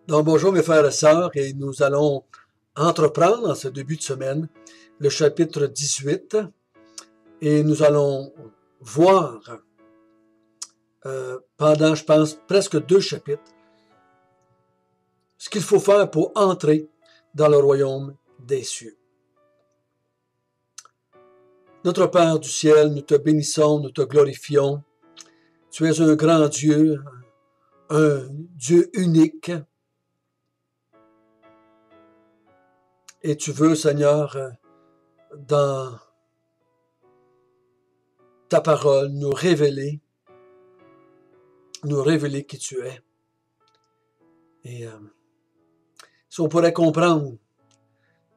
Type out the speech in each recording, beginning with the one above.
Donc, bonjour mes frères et sœurs, et nous allons entreprendre en ce début de semaine le chapitre 18 et nous allons voir pendant, je pense, presque 2 chapitres ce qu'il faut faire pour entrer dans le royaume des cieux. Notre Père du ciel, nous te bénissons, nous te glorifions. Tu es un grand Dieu, un Dieu unique. Et tu veux, Seigneur, dans ta parole, nous révéler qui tu es. Et si on pourrait comprendre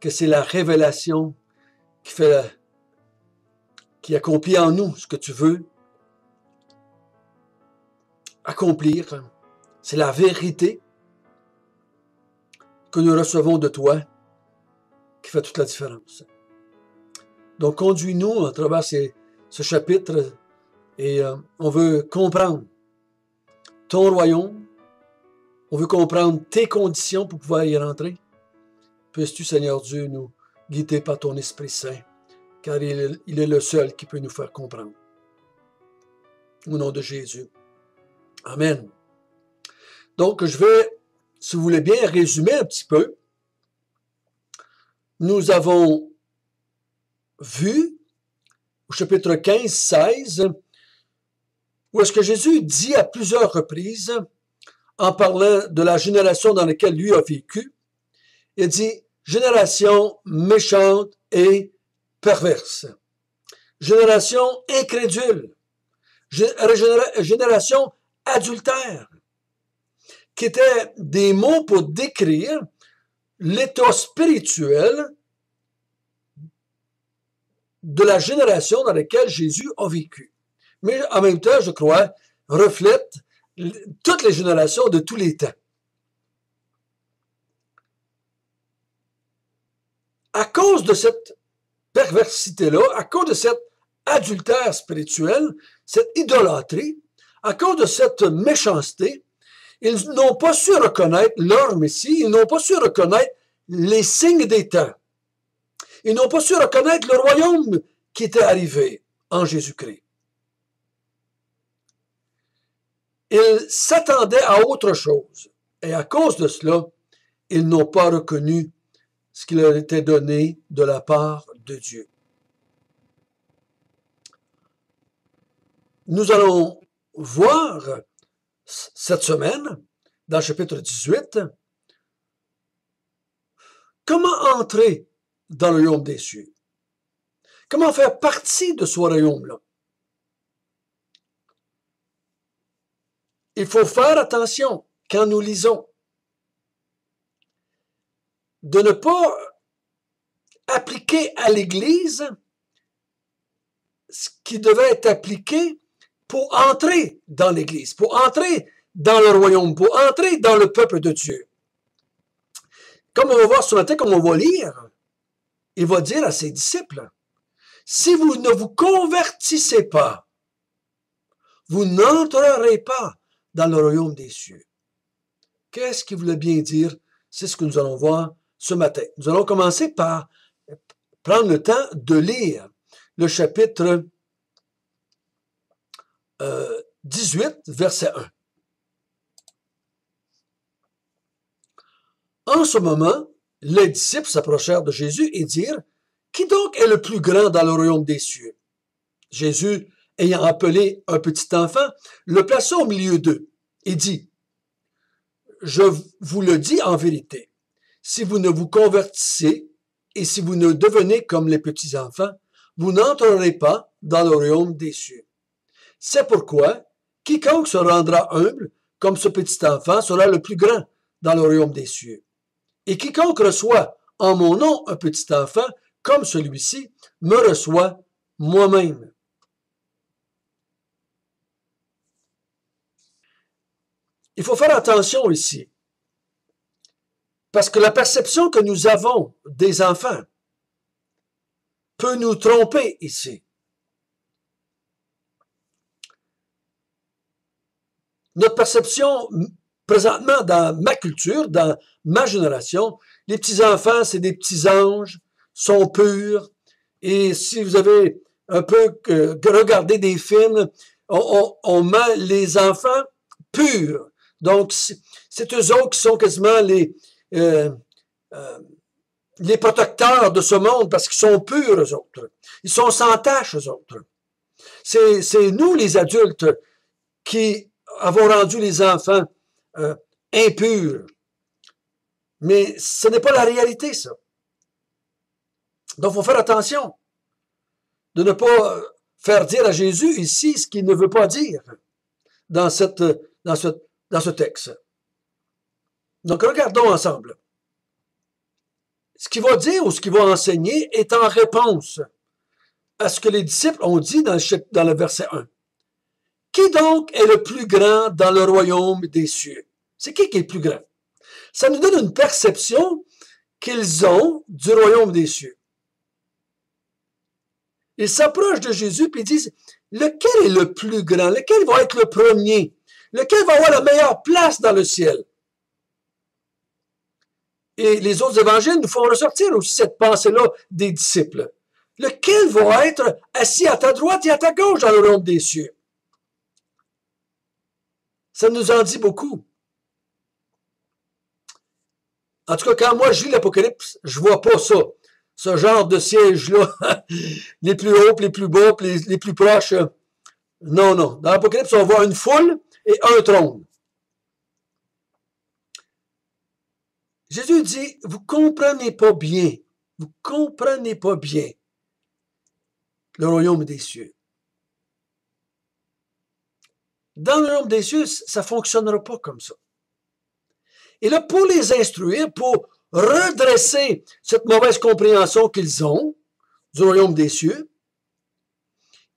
que c'est la révélation qui accomplit en nous ce que tu veux accomplir, c'est la vérité que nous recevons de toi qui fait toute la différence. Donc, conduis-nous à travers ce chapitre et on veut comprendre ton royaume, on veut comprendre tes conditions pour pouvoir y rentrer. Puisses-tu, Seigneur Dieu, nous guider par ton Esprit Saint, car il est le seul qui peut nous faire comprendre. Au nom de Jésus. Amen. Donc, je vais, si vous voulez bien, résumer un petit peu. Nous avons vu au chapitre 15-16, où est-ce que Jésus dit à plusieurs reprises, en parlant de la génération dans laquelle lui a vécu, il dit « génération méchante et perverse, génération incrédule, génération adultère », qui étaient des mots pour décrire l'état spirituel de la génération dans laquelle Jésus a vécu. Mais en même temps, je crois, reflète toutes les générations de tous les temps. À cause de cette perversité-là, à cause de cet adultère spirituel, cette idolâtrie, à cause de cette méchanceté, ils n'ont pas su reconnaître leur Messie, ils n'ont pas su reconnaître les signes des temps. Ils n'ont pas su reconnaître le royaume qui était arrivé en Jésus-Christ. Ils s'attendaient à autre chose. Et à cause de cela, ils n'ont pas reconnu ce qui leur était donné de la part de Dieu. Nous allons voir cette semaine, dans le chapitre 18, comment entrer dans le royaume des cieux. Comment faire partie de ce royaume-là. Il faut faire attention quand nous lisons de ne pas appliquer à l'Église ce qui devait être appliqué pour entrer dans l'Église, pour entrer dans le royaume, pour entrer dans le peuple de Dieu. Comme on va voir ce matin, comme on va lire, il va dire à ses disciples, si vous ne vous convertissez pas, vous n'entrerez pas dans le royaume des cieux. Qu'est-ce qu'il voulait bien dire? C'est ce que nous allons voir ce matin. Nous allons commencer par prendre le temps de lire le chapitre 18, verset 1. En ce moment, les disciples s'approchèrent de Jésus et dirent, « Qui donc est le plus grand dans le royaume des cieux? » Jésus, ayant appelé un petit enfant, le plaça au milieu d'eux et dit, « Je vous le dis en vérité, si vous ne vous convertissez et si vous ne devenez comme les petits enfants, vous n'entrerez pas dans le royaume des cieux. C'est pourquoi quiconque se rendra humble comme ce petit enfant sera le plus grand dans le royaume des cieux. Et quiconque reçoit en mon nom un petit enfant comme celui-ci me reçoit moi-même. » Il faut faire attention ici, parce que la perception que nous avons des enfants peut nous tromper ici. Notre perception présentement, dans ma culture, dans ma génération, les petits-enfants, c'est des petits anges, sont purs. Et si vous avez un peu regardé des films, on met les enfants purs. Donc, c'est eux autres qui sont quasiment les protecteurs de ce monde parce qu'ils sont purs, eux autres. Ils sont sans tache, eux autres. C'est nous, les adultes, qui avons rendu les enfants impurs. Mais ce n'est pas la réalité, ça. Donc, il faut faire attention de ne pas faire dire à Jésus ici ce qu'il ne veut pas dire dans ce texte. Donc, regardons ensemble. Ce qu'il va dire ou ce qu'il va enseigner est en réponse à ce que les disciples ont dit dans le verset 1. Qui donc est le plus grand dans le royaume des cieux? C'est qui est le plus grand? Ça nous donne une perception qu'ils ont du royaume des cieux. Ils s'approchent de Jésus et ils disent, lequel est le plus grand? Lequel va être le premier? Lequel va avoir la meilleure place dans le ciel? Et les autres évangiles nous font ressortir aussi cette pensée-là des disciples. Lequel va être assis à ta droite et à ta gauche dans le royaume des cieux? Ça nous en dit beaucoup. En tout cas, quand moi je lis l'Apocalypse, je vois pas ça. Ce genre de siège-là, les plus hauts, les plus bas, les plus proches. Non, non. Dans l'Apocalypse, on voit une foule et un trône. Jésus dit, vous comprenez pas bien. Vous comprenez pas bien le royaume des cieux. Dans le royaume des cieux, ça ne fonctionnera pas comme ça. Et là, pour les instruire, pour redresser cette mauvaise compréhension qu'ils ont du royaume des cieux,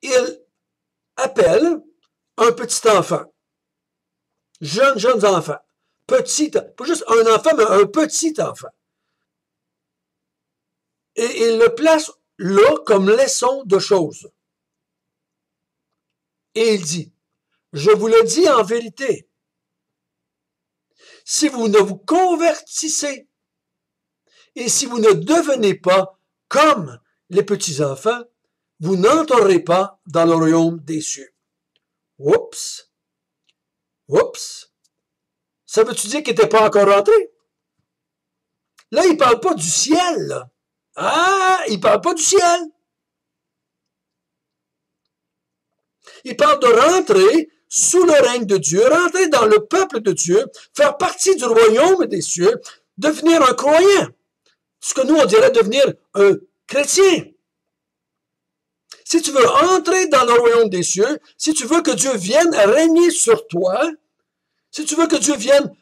il appelle un petit enfant, jeunes enfants, pas juste un enfant, mais un petit enfant. Et il le place là comme leçon de choses. Et il dit, je vous le dis en vérité, si vous ne vous convertissez et si vous ne devenez pas comme les petits-enfants, vous n'entrerez pas dans le royaume des cieux. Oups! Oups! Ça veut-tu dire qu'il n'était pas encore rentré? Là, il ne parle pas du ciel. Là. Ah, il ne parle pas du ciel. Il parle de rentrer sous le règne de Dieu, rentrer dans le peuple de Dieu, faire partie du royaume des cieux, devenir un croyant. Ce que nous, on dirait devenir un chrétien. Si tu veux entrer dans le royaume des cieux, si tu veux que Dieu vienne régner sur toi, si tu veux que Dieu vienne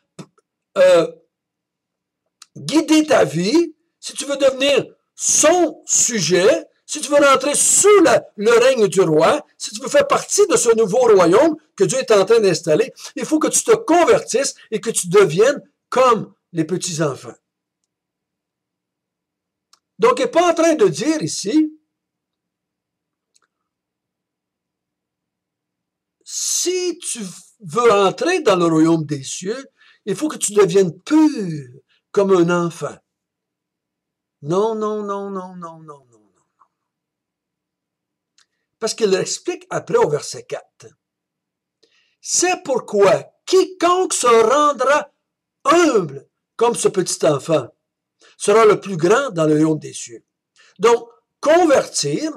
guider ta vie, si tu veux devenir son sujet, si tu veux rentrer sous le règne du roi, si tu veux faire partie de ce nouveau royaume que Dieu est en train d'installer, il faut que tu te convertisses et que tu deviennes comme les petits-enfants. Donc, il n'est pas en train de dire ici, si tu veux entrer dans le royaume des cieux, il faut que tu deviennes pur comme un enfant. Non, non, non, non, non, non, non, non. Parce qu'il l'explique après au verset 4. C'est pourquoi quiconque se rendra humble comme ce petit enfant sera le plus grand dans le royaume des cieux. Donc, convertir,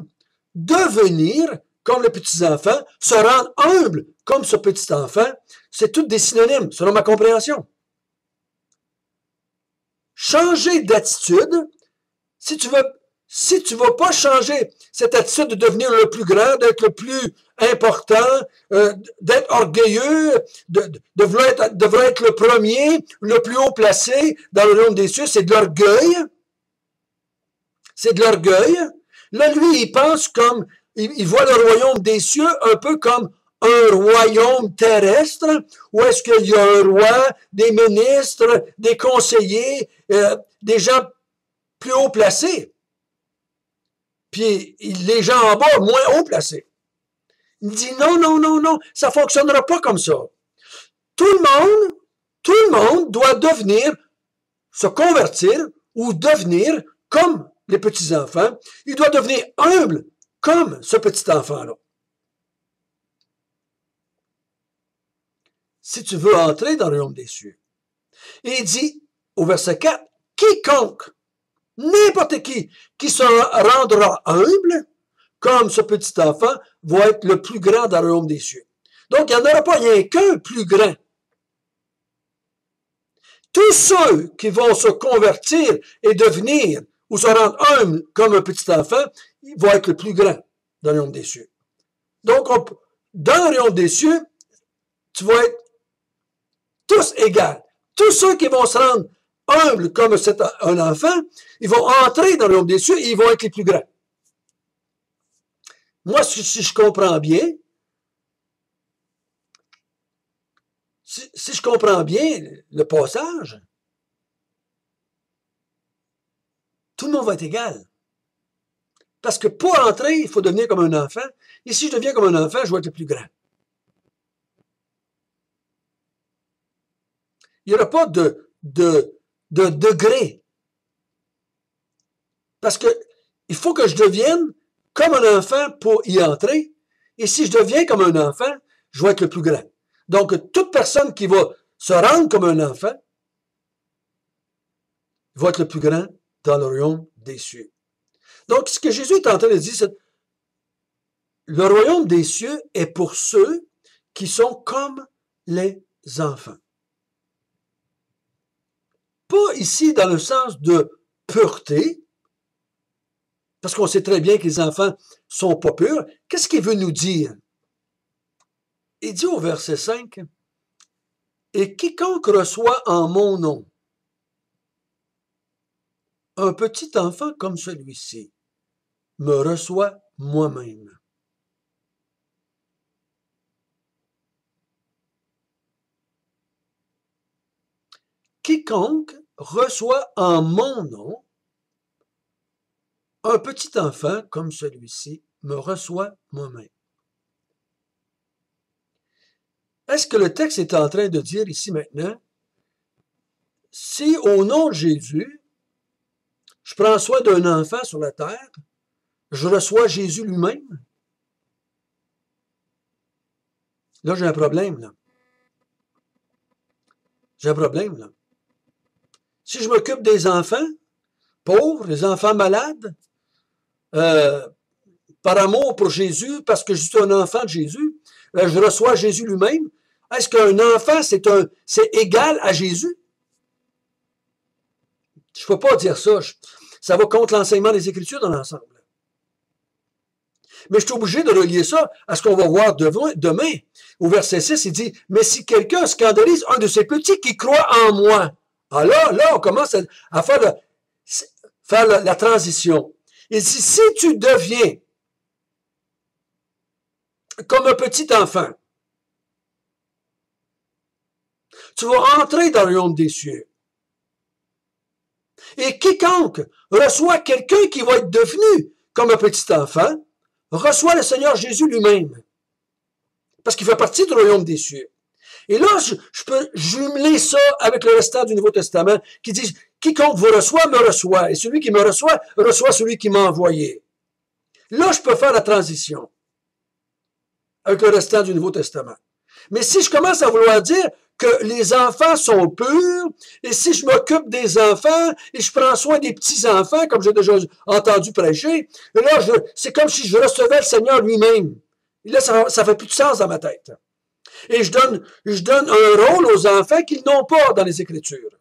devenir comme les petits-enfants, se rendre humble comme ce petit enfant, c'est toutes des synonymes, selon ma compréhension. Changer d'attitude, si tu veux pas changer cette attitude de devenir le plus grand, d'être le plus important, d'être orgueilleux, de vouloir être le premier, le plus haut placé dans le royaume des cieux, c'est de l'orgueil. C'est de l'orgueil. Là, lui, il pense comme, il voit le royaume des cieux un peu comme un royaume terrestre, où est-ce qu'il y a un roi, des ministres, des conseillers, des gens plus haut placés. Puis les gens en bas, moins haut placés. Il dit non, non, non, non, ça ne fonctionnera pas comme ça. Tout le monde Tout le monde doit se convertir ou devenir comme les petits-enfants. Il doit devenir humble comme ce petit enfant-là. Si tu veux entrer dans le royaume des cieux. Et il dit au verset 4, quiconque, n'importe qui se rendra humble, comme ce petit enfant, va être le plus grand dans le royaume des cieux. Donc, il n'y en aura pas rien qu'un plus grand. Tous ceux qui vont se convertir et devenir ou se rendre humbles comme un petit enfant, ils vont être le plus grand dans le royaume des cieux. Donc, dans le royaume des cieux, tu vas être tous égaux. Tous ceux qui vont se rendre humbles comme un enfant, ils vont entrer dans le royaume des cieux et ils vont être les plus grands. Moi, si je comprends bien, si je comprends bien le passage, tout le monde va être égal. Parce que pour entrer, il faut devenir comme un enfant. Et si je deviens comme un enfant, je vais être le plus grand. Il n'y aura pas de degré. Parce que il faut que je devienne comme un enfant pour y entrer. Et si je deviens comme un enfant, je vais être le plus grand. Donc, toute personne qui va se rendre comme un enfant va être le plus grand dans le royaume des cieux. Donc, ce que Jésus est en train de dire, c'est le royaume des cieux est pour ceux qui sont comme les enfants. Pas ici dans le sens de pureté, parce qu'on sait très bien que les enfants sont pas purs. Qu'est-ce qu'il veut nous dire? Il dit au verset 5, « Et quiconque reçoit en mon nom un petit enfant comme celui-ci, me reçoit moi-même. » Quiconque reçoit en mon nom un petit enfant comme celui-ci, me reçoit moi-même. Est-ce que le texte est en train de dire ici maintenant, si au nom de Jésus, je prends soin d'un enfant sur la terre, je reçois Jésus lui-même? Là, j'ai un problème, là. J'ai un problème, là. Si je m'occupe des enfants pauvres, des enfants malades, par amour pour Jésus, parce que je suis un enfant de Jésus, je reçois Jésus lui-même. Est-ce qu'un enfant, c'est égal à Jésus? Je ne peux pas dire ça. Ça va contre l'enseignement des Écritures dans l'ensemble. Mais je suis obligé de relier ça à ce qu'on va voir demain. Au verset 6, il dit, « Mais si quelqu'un scandalise un de ces petits qui croit en moi. » Alors là, on commence à faire la transition. Il dit, si tu deviens comme un petit enfant, tu vas entrer dans le royaume des cieux. Et quiconque reçoit quelqu'un qui va être devenu comme un petit enfant, reçoit le Seigneur Jésus lui-même. Parce qu'il fait partie du royaume des cieux. Et là, je peux jumeler ça avec le restant du Nouveau Testament qui dit, quiconque vous reçoit, me reçoit. Et celui qui me reçoit, reçoit celui qui m'a envoyé. Là, je peux faire la transition avec le restant du Nouveau Testament. Mais si je commence à vouloir dire que les enfants sont purs, et si je m'occupe des enfants, et je prends soin des petits-enfants, comme j'ai déjà entendu prêcher, là, c'est comme si je recevais le Seigneur lui-même. Et là, ça fait plus de sens dans ma tête. Et je donne un rôle aux enfants qu'ils n'ont pas dans les Écritures.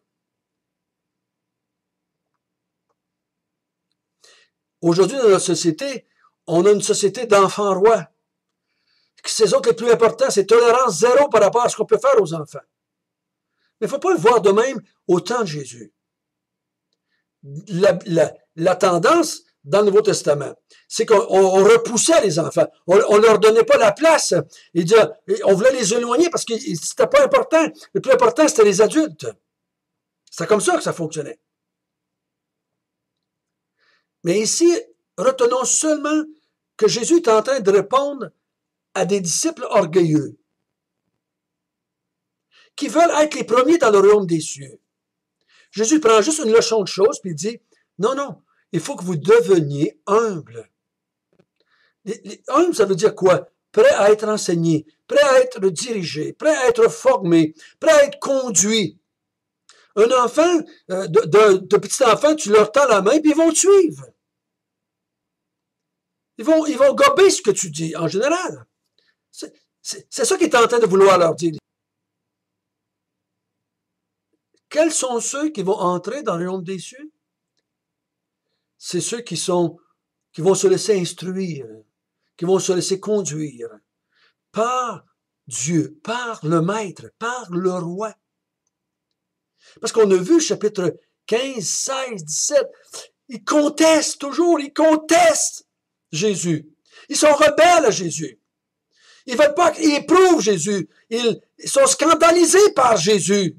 Aujourd'hui, dans notre société, on a une société d'enfants rois. Ces autres les plus importants, c'est tolérance zéro par rapport à ce qu'on peut faire aux enfants. Mais il ne faut pas le voir de même au temps de Jésus. La tendance dans le Nouveau Testament, c'est qu'on repoussait les enfants. On ne leur donnait pas la place. On voulait les éloigner parce que c'était pas important. Le plus important, c'était les adultes. C'est comme ça que ça fonctionnait. Mais ici, retenons seulement que Jésus est en train de répondre à des disciples orgueilleux qui veulent être les premiers dans le royaume des cieux. Jésus prend juste une leçon de choses, puis il dit, non, non, il faut que vous deveniez humbles. Humble, ça veut dire quoi? Prêt à être enseigné, prêt à être dirigé, prêt à être formé, prêt à être conduit. Un enfant, de petits enfants, tu leur tends la main, puis ils vont te suivre. Ils vont gober ce que tu dis, en général. C'est ça qu'il est en train de vouloir leur dire. Quels sont ceux qui vont entrer dans le royaume des cieux? C'est ceux qui vont se laisser instruire, qui vont se laisser conduire par Dieu, par le Maître, par le Roi. Parce qu'on a vu, chapitre 15, 16, 17, ils contestent toujours, ils contestent Jésus. Ils sont rebelles à Jésus. Ils veulent pas qu'ils éprouvent Jésus. Ils sont scandalisés par Jésus.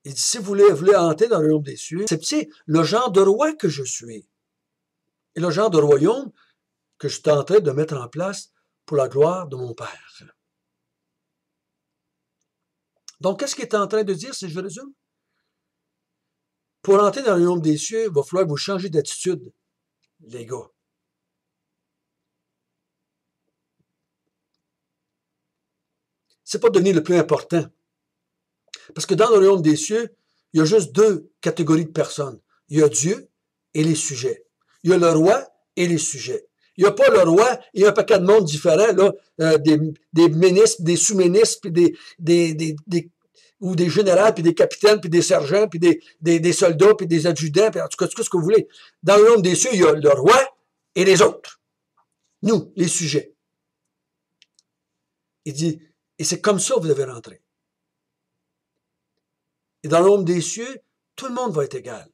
Il dit, si vous voulez entrer dans le royaume des cieux, acceptez le genre de roi que je suis. Et le genre de royaume que je suis en train de mettre en place pour la gloire de mon Père. Donc, qu'est-ce qu'il est en train de dire, si je résume? Pour entrer dans le royaume des cieux, il va falloir que vous changez d'attitude, les gars. C'est pas devenir le plus important. Parce que dans le royaume des cieux, il y a juste deux catégories de personnes. Il y a Dieu et les sujets. Il y a le roi et les sujets. Il n'y a pas le roi, il y a un paquet de monde différent, là, des ministres, des sous-ministres, puis ou des généraux, puis des capitaines, puis des sergents, puis des soldats, puis des adjudants, puis en tout cas, tout ce que vous voulez. Dans le royaume des cieux, il y a le roi et les autres. Nous, les sujets. Il dit, et c'est comme ça que vous devez rentrer. Et dans le royaume des cieux, tout le monde va être égal.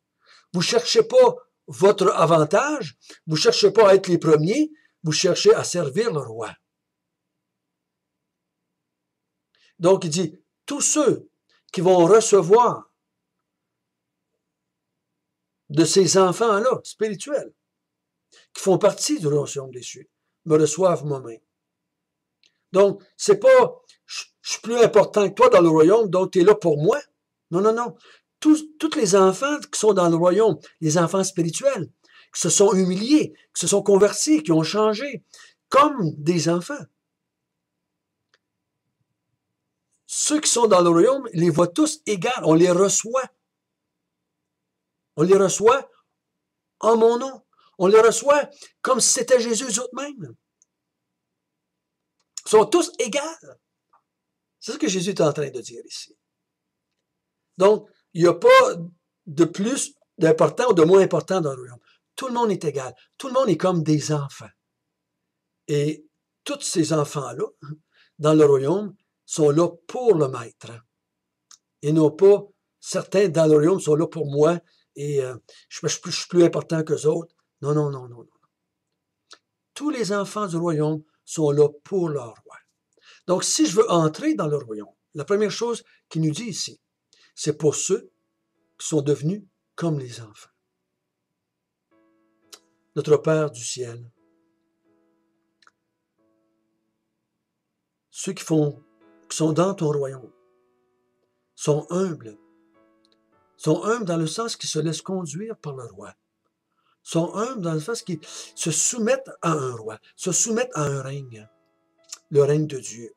Vous ne cherchez pas votre avantage, vous ne cherchez pas à être les premiers, vous cherchez à servir le roi. Donc, il dit, tous ceux qui vont recevoir de ces enfants-là, spirituels, qui font partie du royaume des cieux, me reçoivent moi-même. Donc, c'est pas, je suis plus important que toi dans le royaume, donc tu es là pour moi. Non, non, non. Tous les enfants qui sont dans le royaume, les enfants spirituels, qui se sont humiliés, qui se sont convertis, qui ont changé, comme des enfants. Ceux qui sont dans le royaume, ils les voient tous égaux, on les reçoit. On les reçoit en mon nom. On les reçoit comme si c'était Jésus eux-mêmes. Ils sont tous égaux. C'est ce que Jésus est en train de dire ici. Donc, il n'y a pas de plus d'important ou de moins important dans le royaume. Tout le monde est égal. Tout le monde est comme des enfants. Et tous ces enfants-là, dans le royaume, sont là pour le maître. Et non pas, certains dans le royaume sont là pour moi et je suis plus important qu'eux autres. Non, non, non, non, non. Tous les enfants du royaume sont là pour leur roi. Donc, si je veux entrer dans le royaume, la première chose qu'il nous dit ici, c'est pour ceux qui sont devenus comme les enfants. Notre Père du ciel, ceux qui sont dans ton royaume, sont humbles dans le sens qu'ils se laissent conduire par le roi, sont humbles dans le sens qu'ils se soumettent à un roi, se soumettent à un règne, le règne de Dieu.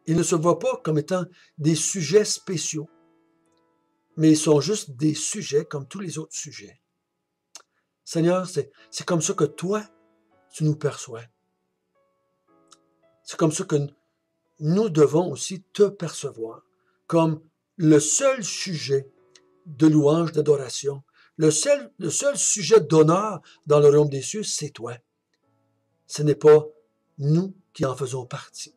Ils ne se voient pas comme étant des sujets spéciaux, mais ils sont juste des sujets comme tous les autres sujets. Seigneur, c'est comme ça que toi, tu nous perçois. C'est comme ça que nous devons aussi te percevoir comme le seul sujet de louange, d'adoration. Le seul sujet d'honneur dans le royaume des cieux, c'est toi. Ce n'est pas nous qui en faisons partie.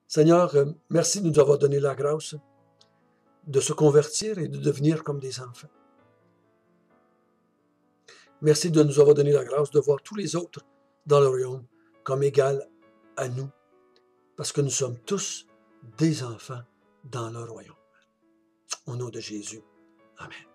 Seigneur, merci de nous avoir donné la grâce de se convertir et de devenir comme des enfants. Merci de nous avoir donné la grâce de voir tous les autres dans le royaume comme égaux à nous, parce que nous sommes tous des enfants dans le royaume. Au nom de Jésus. Amen.